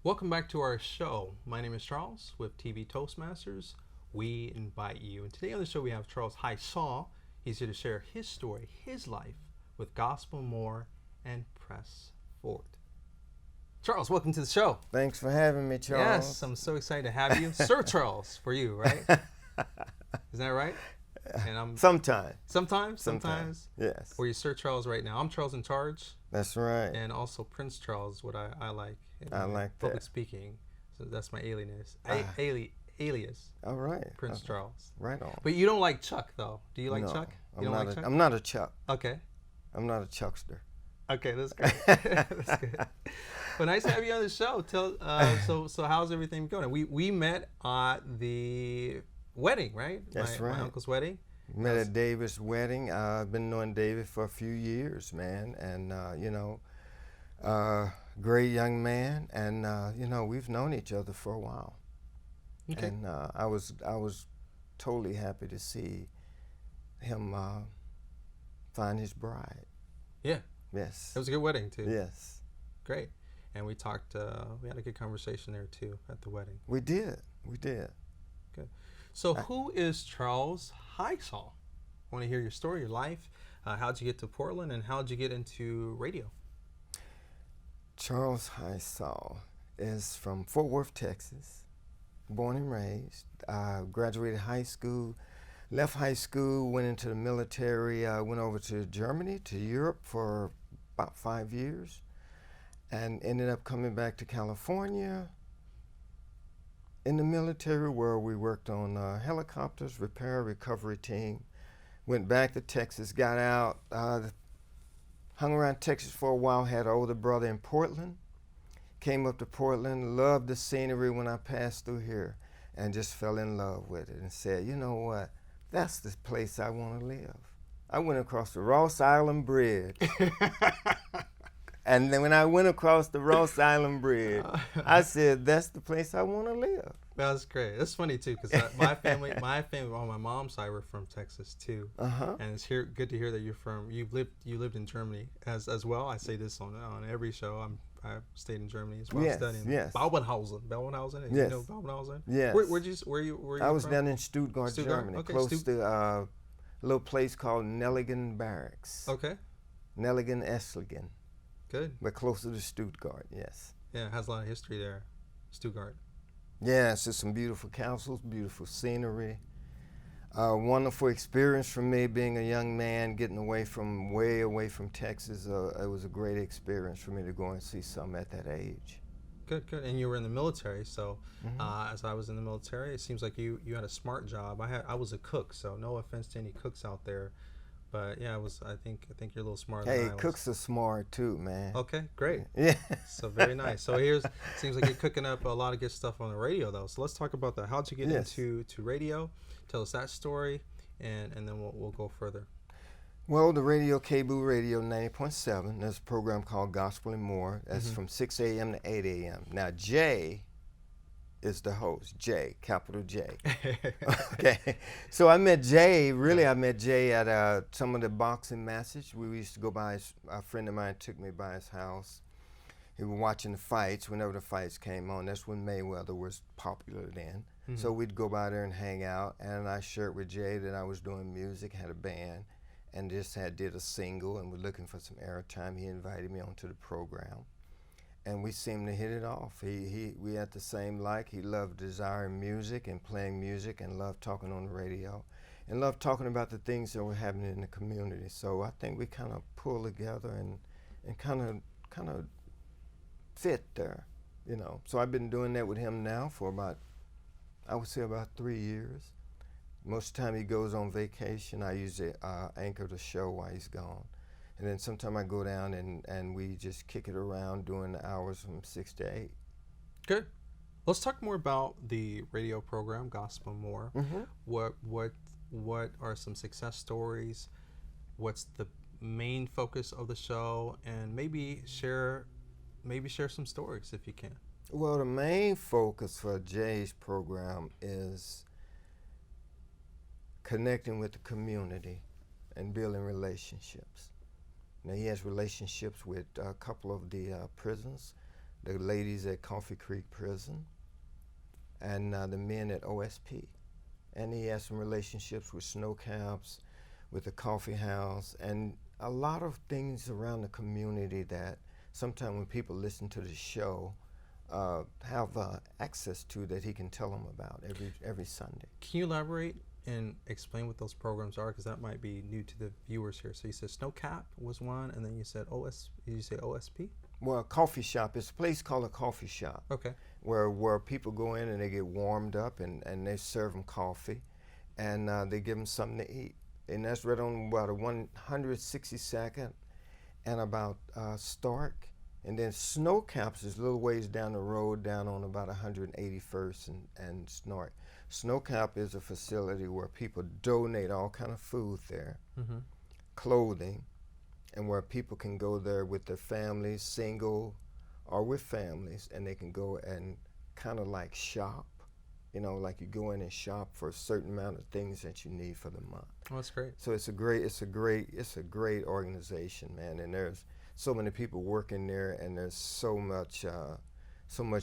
Welcome back to our show. My name is Charles with TV Toastmasters. We invite you. And today on the show we have Charles Hyshaw. He's here to share his story, his life with Gospel More and Press Forward. Charles, welcome to the show. Thanks for having me, Charles. Yes, I'm so excited to have you. Sir Charles for you, right? Isn't that right? And I'm Sometimes. Yes. Or you Sir Charles right now. I'm Charles in Charge. That's right. And also Prince Charles, what I like. I like public that. speaking. So that's my alias. Alias. All right. Prince Charles. Right on. But you don't like Chuck, though. Do you like Chuck? You don't like Chuck? I'm not a Chuck. Okay. I'm not a Chuckster. Okay, that's good. That's good. Well, nice to have you on the show. So how's everything going? We met at the wedding, right? That's right. My uncle's wedding. Met at David's wedding. I've been knowing David for a few years, man, and great young man, and we've known each other for a while. Okay. And I was totally happy to see him find his bride. Yeah. Yes. It was a good wedding too. Yes. Great. And we talked. We had a good conversation there too at the wedding. We did. Good. So who is Charles Hyshaw? I want to hear your story, your life. How'd you get to Portland, and how'd you get into radio? Charles Hyshaw is from Fort Worth, Texas, born and raised. Graduated high school, left high school, went into the military, went over to Germany, to Europe for about 5 years, and ended up coming back to California in the military, where we worked on helicopters, repair, recovery team. Went back to Texas, got out, hung around Texas for a while, had an older brother in Portland, came up to Portland, loved the scenery when I passed through here, and just fell in love with it and said, you know what, that's the place I want to live. I went across the Ross Island Bridge. And then when I went across the Ross Island Bridge, I said, that's the place I want to live. That's great. That's funny too, because my family on my mom's side were from Texas too. And it's good to hear that you lived in Germany as well. I say this on every show. I stayed in Germany as well, studying Bauhaus. Yes. You know Bauhaus? Yes. Where you I was from? down in Stuttgart, Germany, okay. close to a little place called Nelligen Barracks. Okay. Nelligen Esslingen. Good. But closer to Stuttgart, yes. Yeah, it has a lot of history there, Stuttgart. Yes, it's some beautiful castles, beautiful scenery. Wonderful experience for me being a young man, getting way away from Texas. It was a great experience for me to go and see some at that age. Good. And you were in the military, so as I was in the military, it seems like you had a smart job. I was a cook, so no offense to any cooks out there. But yeah, I think you're a little smarter than I was. Hey, cooks are smart too, man. Okay, great. Yeah. So very nice. So seems like you're cooking up a lot of good stuff on the radio though. So let's talk about that. How'd you get into radio? Tell us that story, and then we'll go further. Well, the radio, cable radio 90.7, there's a program called Gospel and More. That's from 6 a.m. to 8 a.m. Now, Jay is the host, Jay, capital J. Okay, so I met Jay at some of the boxing matches. We used to go by, a friend of mine took me by his house. He was watching the fights. Whenever the fights came on, that's when Mayweather was popular then. So we'd go by there and hang out, and I shared with Jay that I was doing music, had a band, and just did a single and was looking for some airtime. He invited me onto the program. And we seemed to hit it off. We had the same like. He loved desiring music and playing music, and loved talking on the radio, and loved talking about the things that were happening in the community. So I think we kind of pulled together and kind of fit there, you know. So I've been doing that with him now for about 3 years. Most of the time he goes on vacation, I usually anchor the show while he's gone. And then sometime I go down and we just kick it around during the hours from 6 to 8. Good. Let's talk more about the radio program, Gospel More. What are some success stories? What's the main focus of the show? And maybe share some stories if you can. Well, the main focus for Jay's program is connecting with the community and building relationships. Now, he has relationships with a couple of the prisons, the ladies at Coffee Creek Prison, and the men at OSP. And he has some relationships with snow camps, with the coffee house, and a lot of things around the community that sometimes when people listen to the show, have access to, that he can tell them about every Sunday. Can you elaborate and explain what those programs are? Because that might be new to the viewers here. So you said Snowcap was one, and then you said did you say OSP? Well, a coffee shop. It's a place called a coffee shop. Okay. Where people go in and they get warmed up, and they serve them coffee, and they give them something to eat. And that's right on about a 162nd and about Stark. And then Snow Camps is a little ways down the road, down on about 181st and Snark. Snow Camp is a facility where people donate all kind of food there, clothing, and where people can go there with their families, single or with families, and they can go and kind of like shop. You know, like you go in and shop for a certain amount of things that you need for the month. Oh, that's great. So it's a great organization, man. And there's so many people working there, and there's so much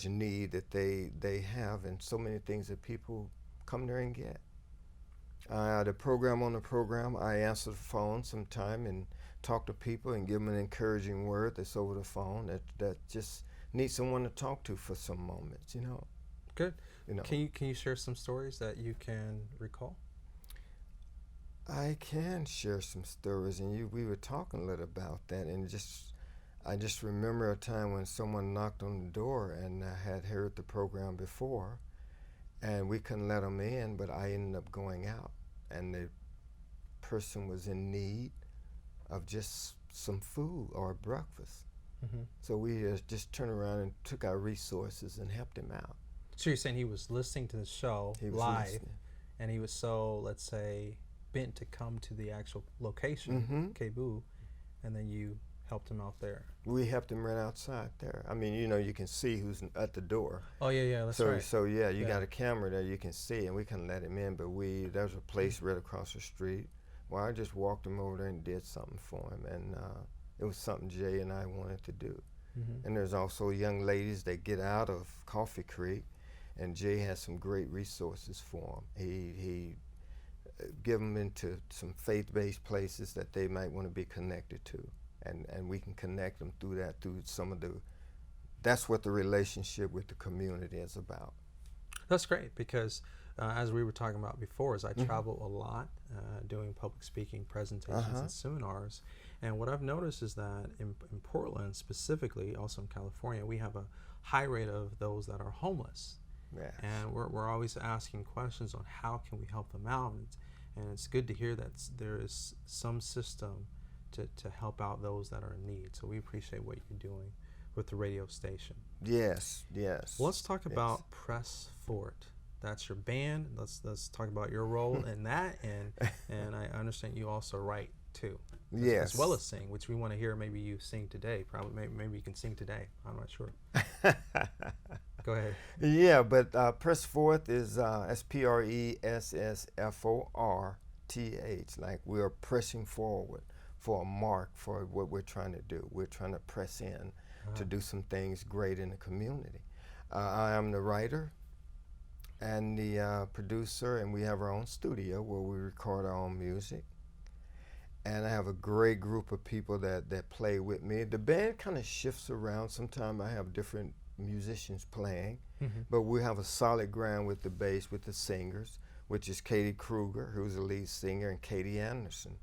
need that they have, and so many things that people come there and get. The program, I answer the phone sometime and talk to people and give them an encouraging word that's over the phone that just needs someone to talk to for some moments, you know. Good. You know. Can you share some stories that you can recall? I can share some stories, and we were talking a little about that, and I just remember a time when someone knocked on the door, and I had heard the program before, and we couldn't let them in, but I ended up going out, and the person was in need of just some food or breakfast. So we just turned around and took our resources and helped him out. So you're saying he was listening to the show live, and he was so, let's say, bent to come to the actual location, Cebu, and then you helped him out there. We helped him right outside there. I mean, you know, you can see who's at the door. Oh, yeah, that's right. So yeah, you got a camera there, you can see, and we couldn't let him in, but there's a place right across the street. Well, I just walked him over there and did something for him, and it was something Jay and I wanted to do. And there's also young ladies that get out of Coffee Creek, and Jay has some great resources for them. He give them into some faith-based places that they might want to be connected to, and we can connect them through that, through some of that's what the relationship with the community is about. That's great, because as we were talking about before, as I travel a lot doing public speaking presentations and seminars, and what I've noticed is that in Portland specifically, also in California, we have a high rate of those that are homeless. Yes. And we're always asking questions on how can we help them out, and it's good to hear that there is some system to help out those that are in need. So we appreciate what you're doing with the radio station. Yes. Well, let's talk about Press Fort. That's your band. Let's talk about your role in that, and I understand you also write too. Yes. As well as sing, which we want to hear. Maybe you sing today. Probably maybe you can sing today. I'm not sure. Go ahead. Yeah, but Press Forth is Pressforth, like we are pressing forward for a mark for what we're trying to do. We're trying to press in to do some things great in the community. I am the writer and the producer, and we have our own studio where we record our own music. And I have a great group of people that play with me. The band kind of shifts around. Sometimes I have different musicians playing, but we have a solid ground with the bass, with the singers, which is Katie Kruger, who's the lead singer, and Katie Anderson.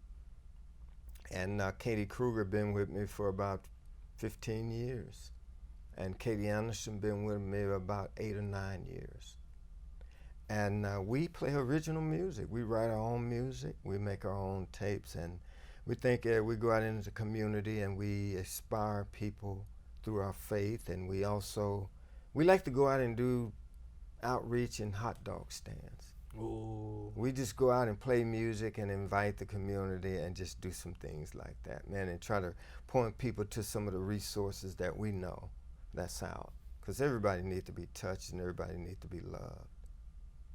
And Katie Kruger been with me for about 15 years, and Katie Anderson been with me about 8 or 9 years. And we play original music. We write our own music. We make our own tapes, and we think we go out into the community and we inspire people through our faith, and we like to go out and do outreach in hot dog stands. Ooh. We just go out and play music and invite the community and just do some things like that, man, and try to point people to some of the resources that we know that's out, because everybody needs to be touched and everybody needs to be loved.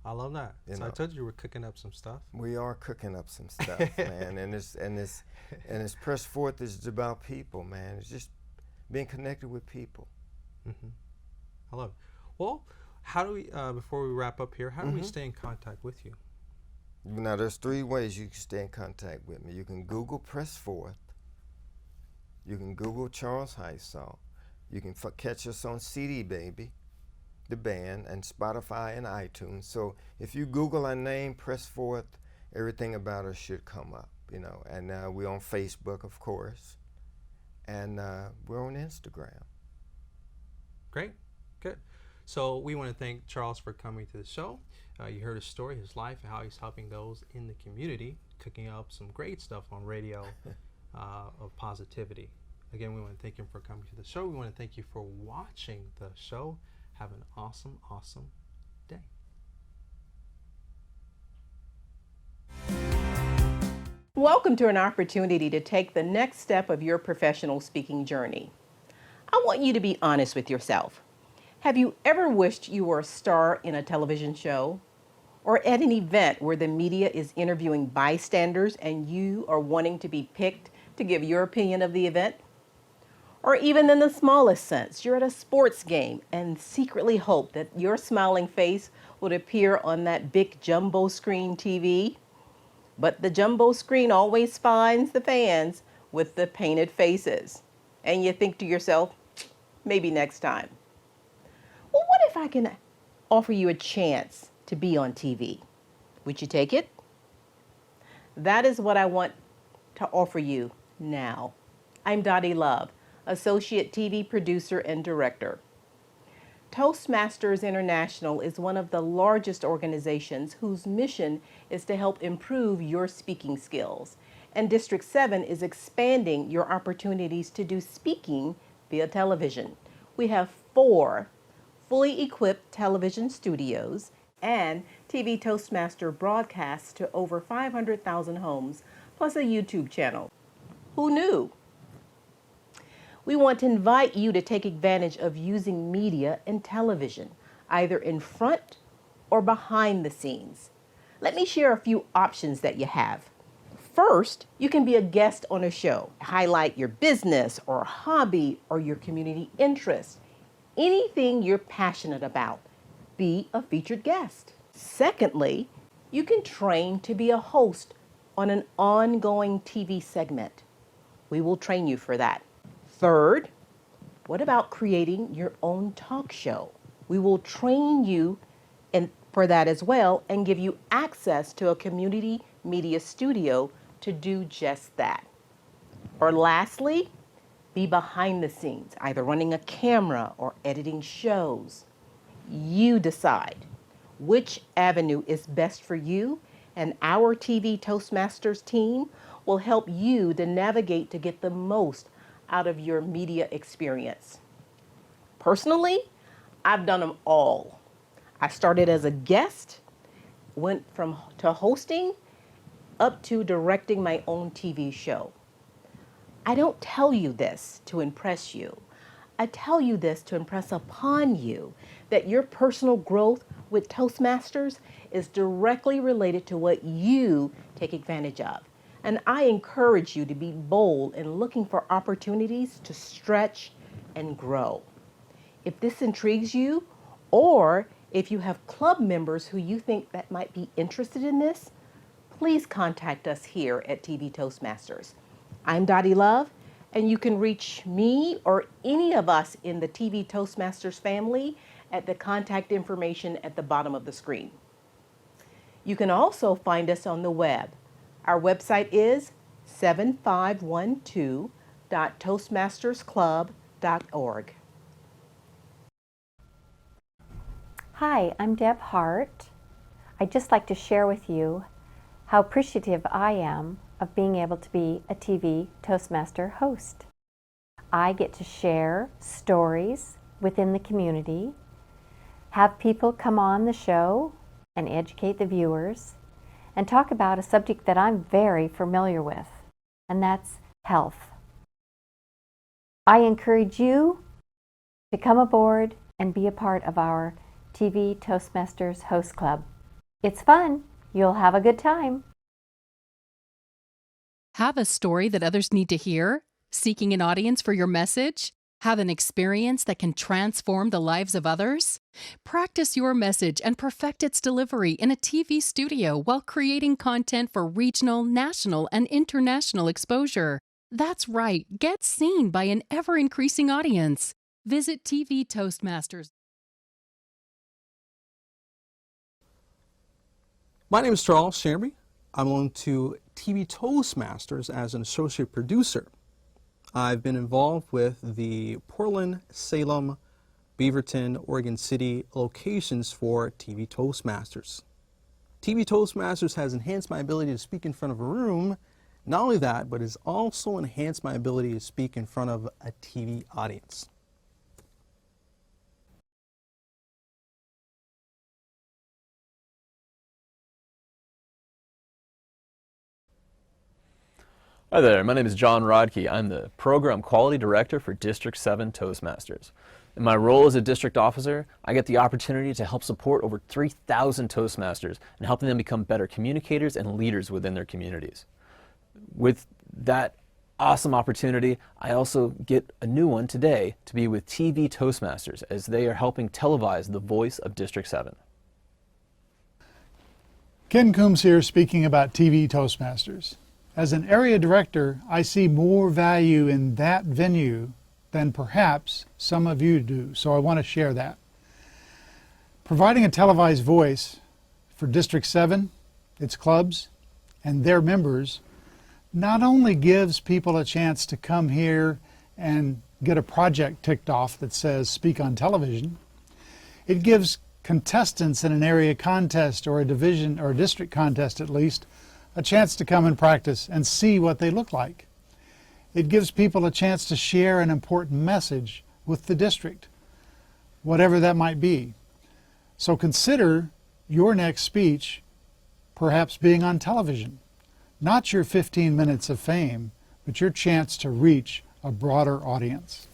I love that. So I told you we're cooking up some stuff. We are cooking up some stuff, man, and it's Press Forth is about people, man. It's just being connected with people. Mm-hmm. I love it. Well, how do we, before we wrap up here, how do we stay in contact with you? Now, there's 3 ways you can stay in contact with me. You can Google Press Forth. You can Google Charles Hyshaw. You can catch us on CD Baby, the band, and Spotify and iTunes. So if you Google our name, Press Forth, everything about us should come up, you know. And we're on Facebook, of course, and we're on Instagram. Great, good. So we want to thank Charles for coming to the show. You heard his story, his life, how he's helping those in the community, cooking up some great stuff on radio of positivity. Again, we want to thank him for coming to the show. We want to thank you for watching the show. Have an awesome, awesome day. Welcome to an opportunity to take the next step of your professional speaking journey. I want you to be honest with yourself. Have you ever wished you were a star in a television show? Or at an event where the media is interviewing bystanders and you are wanting to be picked to give your opinion of the event? Or even in the smallest sense, you're at a sports game and secretly hope that your smiling face would appear on that big jumbo screen TV? But the jumbo screen always finds the fans with the painted faces. And you think to yourself, maybe next time. Well, what if I can offer you a chance to be on TV? Would you take it? That is what I want to offer you now. I'm Dottie Love, Associate TV Producer and Director. Toastmasters International is one of the largest organizations whose mission is to help improve your speaking skills. And District 7 is expanding your opportunities to do speaking via television. We have 4 fully equipped television studios and TV Toastmaster broadcasts to over 500,000 homes, plus a YouTube channel. Who knew? We want to invite you to take advantage of using media and television, either in front or behind the scenes. Let me share a few options that you have. First, you can be a guest on a show, highlight your business or hobby or your community interest, anything you're passionate about. Be a featured guest. Secondly, you can train to be a host on an ongoing TV segment. We will train you for that. Third, what about creating your own talk show? We will train you for that as well and give you access to a community media studio to do just that. Or lastly, be behind the scenes, either running a camera or editing shows. You decide which avenue is best for you, and our TV Toastmasters team will help you to navigate to get the most out of your media experience. Personally, I've done them all. I started as a guest, went to hosting, up to directing my own TV show. I don't tell you this to impress you. I tell you this to impress upon you that your personal growth with Toastmasters is directly related to what you take advantage of. And I encourage you to be bold in looking for opportunities to stretch and grow. If this intrigues you, or if you have club members who you think that might be interested in this, please contact us here at TV Toastmasters. I'm Dottie Love, and you can reach me or any of us in the TV Toastmasters family at the contact information at the bottom of the screen. You can also find us on the web. Our website is 7512.toastmastersclub.org. Hi, I'm Deb Hart. I'd just like to share with you how appreciative I am of being able to be a TV Toastmaster host. I get to share stories within the community, have people come on the show and educate the viewers, and talk about a subject that I'm very familiar with, and that's health. I encourage you to come aboard and be a part of our TV Toastmasters Host Club. It's fun. You'll have a good time. Have a story that others need to hear? Seeking an audience for your message? Have an experience that can transform the lives of others? Practice your message and perfect its delivery in a TV studio while creating content for regional, national, and international exposure. That's right, get seen by an ever-increasing audience. Visit TV Toastmasters. My name is Charles Shambry. I'm on to TV Toastmasters as an associate producer. I've been involved with the Portland, Salem, Beaverton, Oregon City locations for TV Toastmasters. TV Toastmasters has enhanced my ability to speak in front of a room. Not only that, but it's also enhanced my ability to speak in front of a TV audience. Hi there, my name is John Rodkey. I'm the Program Quality Director for District 7 Toastmasters. In my role as a district officer, I get the opportunity to help support over 3,000 Toastmasters and helping them become better communicators and leaders within their communities. With that awesome opportunity, I also get a new one today to be with TV Toastmasters as they are helping televise the voice of District 7. Ken Coombs here speaking about TV Toastmasters. As an area director, I see more value in that venue than perhaps some of you do, so I want to share that. Providing a televised voice for District 7, its clubs, and their members not only gives people a chance to come here and get a project ticked off that says speak on television, it gives contestants in an area contest or a division or a district contest at least a chance to come and practice and see what they look like. It gives people a chance to share an important message with the district, whatever that might be. So consider your next speech perhaps being on television. Not your 15 minutes of fame, but your chance to reach a broader audience.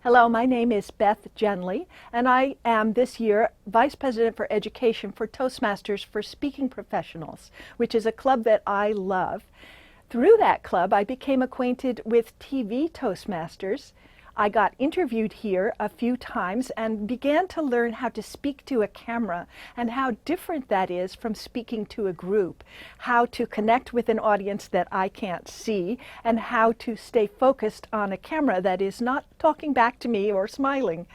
Hello, my name is Beth Genley, and I am this year Vice President for Education for Toastmasters for Speaking Professionals, which is a club that I love. Through that club, I became acquainted with TV Toastmasters. I got interviewed here a few times and began to learn how to speak to a camera and how different that is from speaking to a group, how to connect with an audience that I can't see, and how to stay focused on a camera that is not talking back to me or smiling.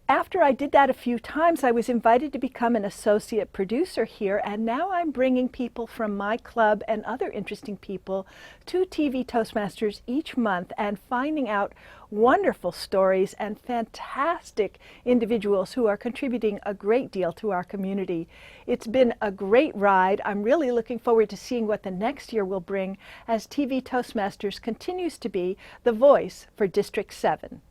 After I did that a few times, I was invited to become an associate producer here, and now I'm bringing people from my club and other interesting people to TV Toastmasters each month and finding out wonderful stories and fantastic individuals who are contributing a great deal to our community. It's been a great ride. I'm really looking forward to seeing what the next year will bring as TV Toastmasters continues to be the voice for District 7.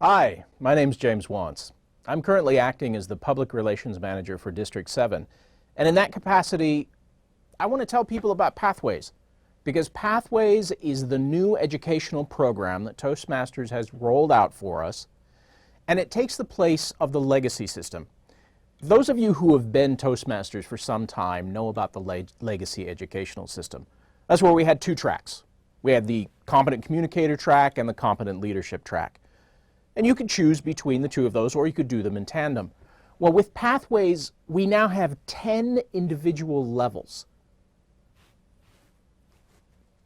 Hi, my name's James Wantz. I'm currently acting as the Public Relations Manager for District 7, and in that capacity, I want to tell people about Pathways, because Pathways is the new educational program that Toastmasters has rolled out for us, and it takes the place of the legacy system. Those of you who have been Toastmasters for some time know about the legacy educational system. That's where we had two tracks. We had the competent communicator track and the competent leadership track. And you could choose between the two of those, or you could do them in tandem. Well, with Pathways, we now have 10 individual levels.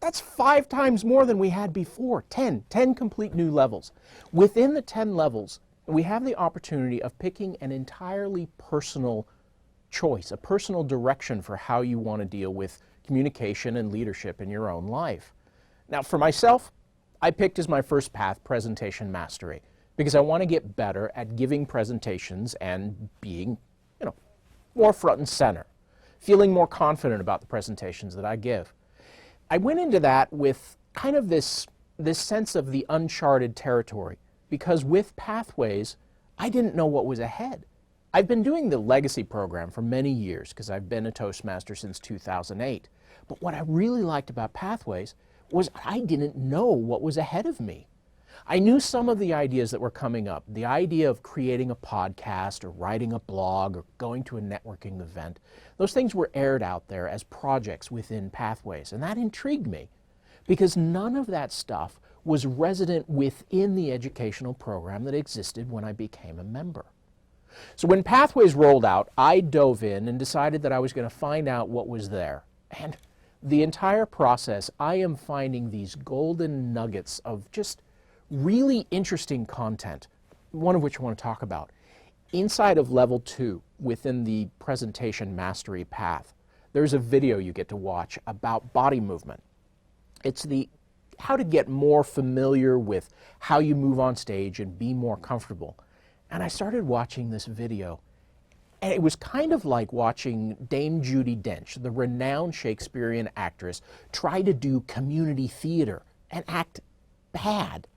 That's 5 times more than we had before. 10 complete new levels. Within the 10 levels, we have the opportunity of picking an entirely personal choice, a personal direction for how you want to deal with communication and leadership in your own life. Now, for myself, I picked as my first path presentation mastery because I want to get better at giving presentations and being, more front and center, feeling more confident about the presentations that I give. I went into that with kind of this sense of the uncharted territory because with Pathways, I didn't know what was ahead. I've been doing the legacy program for many years because I've been a Toastmaster since 2008. But what I really liked about Pathways was I didn't know what was ahead of me. I knew some of the ideas that were coming up, the idea of creating a podcast or writing a blog or going to a networking event. Those things were aired out there as projects within Pathways, and that intrigued me because none of that stuff was resident within the educational program that existed when I became a member. So when Pathways rolled out, I dove in and decided that I was going to find out what was there. And the entire process, I am finding these golden nuggets of just really interesting content, one of which I want to talk about. Inside of level 2, within the presentation mastery path, there's a video you get to watch about body movement. It's how to get more familiar with how you move on stage and be more comfortable. And I started watching this video, and it was kind of like watching Dame Judi Dench, the renowned Shakespearean actress, try to do community theater and act bad.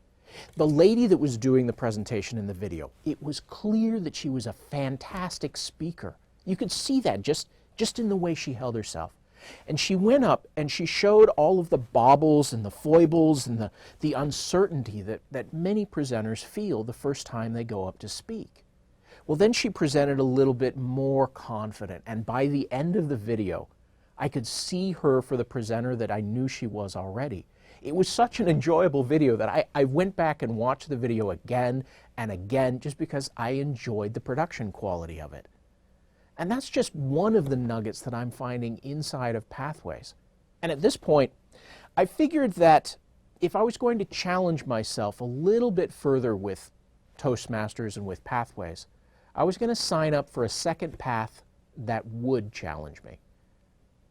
The lady that was doing the presentation in the video, it was clear that she was a fantastic speaker. You could see that just in the way she held herself. And she went up and she showed all of the baubles and the foibles and the uncertainty that many presenters feel the first time they go up to speak. Well, then she presented a little bit more confident, and by the end of the video, I could see her for the presenter that I knew she was already. It was such an enjoyable video that I went back and watched the video again and again just because I enjoyed the production quality of it. And that's just one of the nuggets that I'm finding inside of Pathways. And at this point, I figured that if I was going to challenge myself a little bit further with Toastmasters and with Pathways, I was going to sign up for a second path that would challenge me.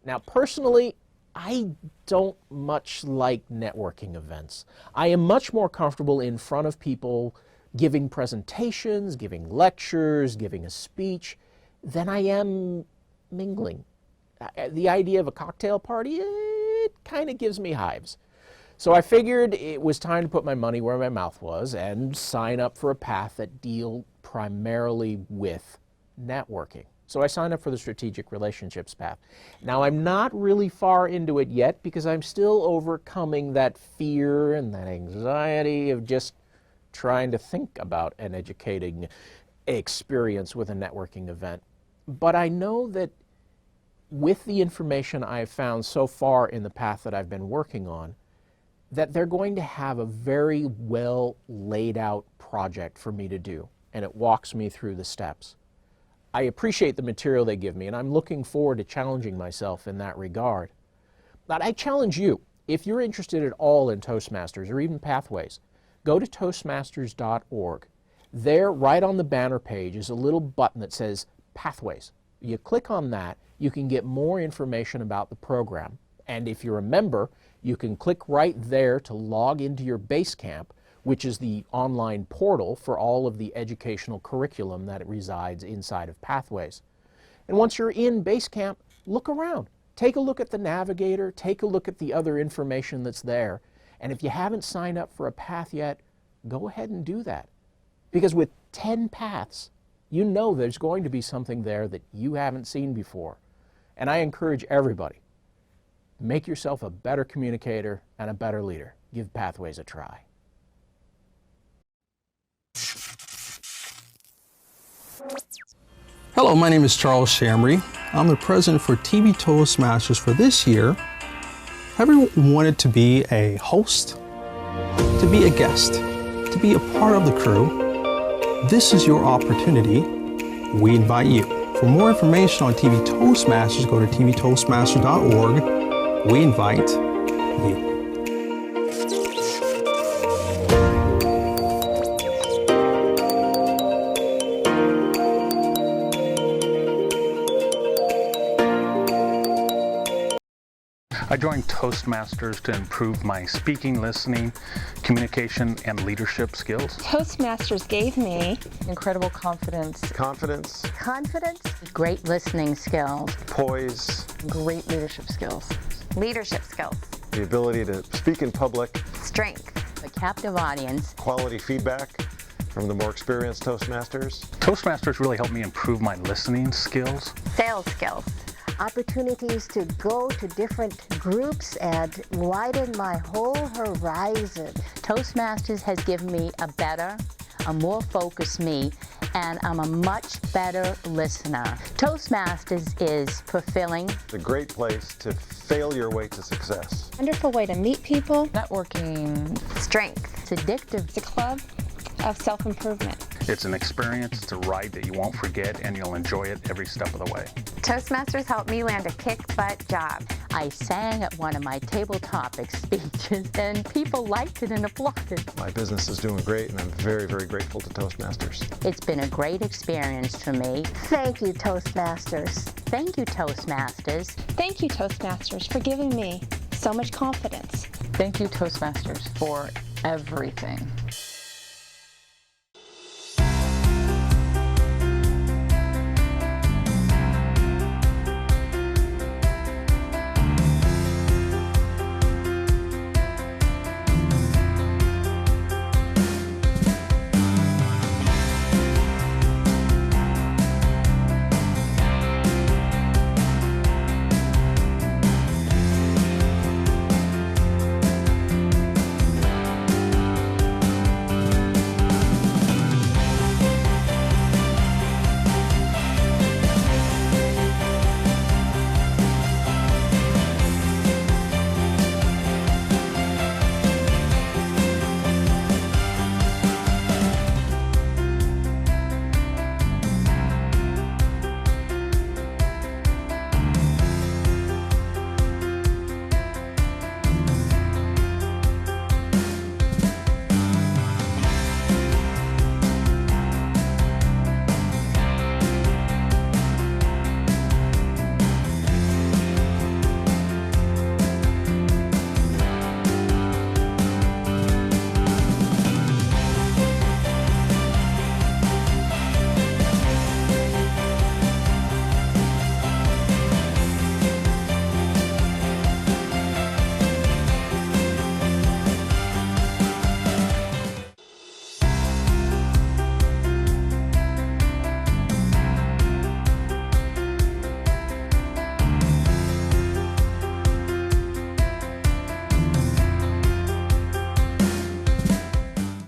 Now, personally, I don't much like networking events. I am much more comfortable in front of people giving presentations, giving lectures, giving a speech, than I am mingling. The idea of a cocktail party, it kind of gives me hives. So I figured it was time to put my money where my mouth was and sign up for a path that deal primarily with networking. So I signed up for the strategic relationships path. Now I'm not really far into it yet because I'm still overcoming that fear and that anxiety of just trying to think about an educating experience with a networking event. But I know that with the information I've found so far in the path that I've been working on, that they're going to have a very well laid out project for me to do, and it walks me through the steps. I appreciate the material they give me, and I'm looking forward to challenging myself in that regard. But I challenge you, if you're interested at all in Toastmasters or even Pathways, go to Toastmasters.org. There, right on the banner page, is a little button that says Pathways. You click on that, you can get more information about the program. And if you're a member, you can click right there to log into your Basecamp, which is the online portal for all of the educational curriculum that resides inside of Pathways. And once you're in Basecamp, look around. Take a look at the navigator, take a look at the other information that's there. And if you haven't signed up for a path yet, go ahead and do that. Because with 10 paths, you know there's going to be something there that you haven't seen before. And I encourage everybody, make yourself a better communicator and a better leader. Give Pathways a try. Hello, my name is Charles Shambry. I'm the president for TV Toastmasters for this year. Have you ever wanted to be a host, to be a guest, to be a part of the crew? This is your opportunity. We invite you. For more information on TV Toastmasters, go to tvtoastmasters.org. We invite I joined Toastmasters to improve my speaking, listening, communication, and leadership skills. Toastmasters gave me incredible confidence. Confidence. Confidence. Great listening skills. Poise. Great leadership skills. Leadership skills. The ability to speak in public. Strength. A captive audience. Quality feedback from the more experienced Toastmasters. Toastmasters really helped me improve my listening skills. Sales skills. Opportunities to go to different groups and widen my whole horizon. Toastmasters has given me a more focused me, and I'm a much better listener. Toastmasters is fulfilling. It's a great place to fail your way to success. Wonderful way to meet people. Networking. Strength. It's addictive. It's a club of self-improvement. It's an experience, it's a ride that you won't forget, and you'll enjoy it every step of the way. Toastmasters helped me land a kick-butt job. I sang at one of my table topic speeches, and people liked it and applauded. My business is doing great, and I'm very, very grateful to Toastmasters. It's been a great experience for me. Thank you, Toastmasters. Thank you, Toastmasters. Thank you, Toastmasters, for giving me so much confidence. Thank you, Toastmasters, for everything.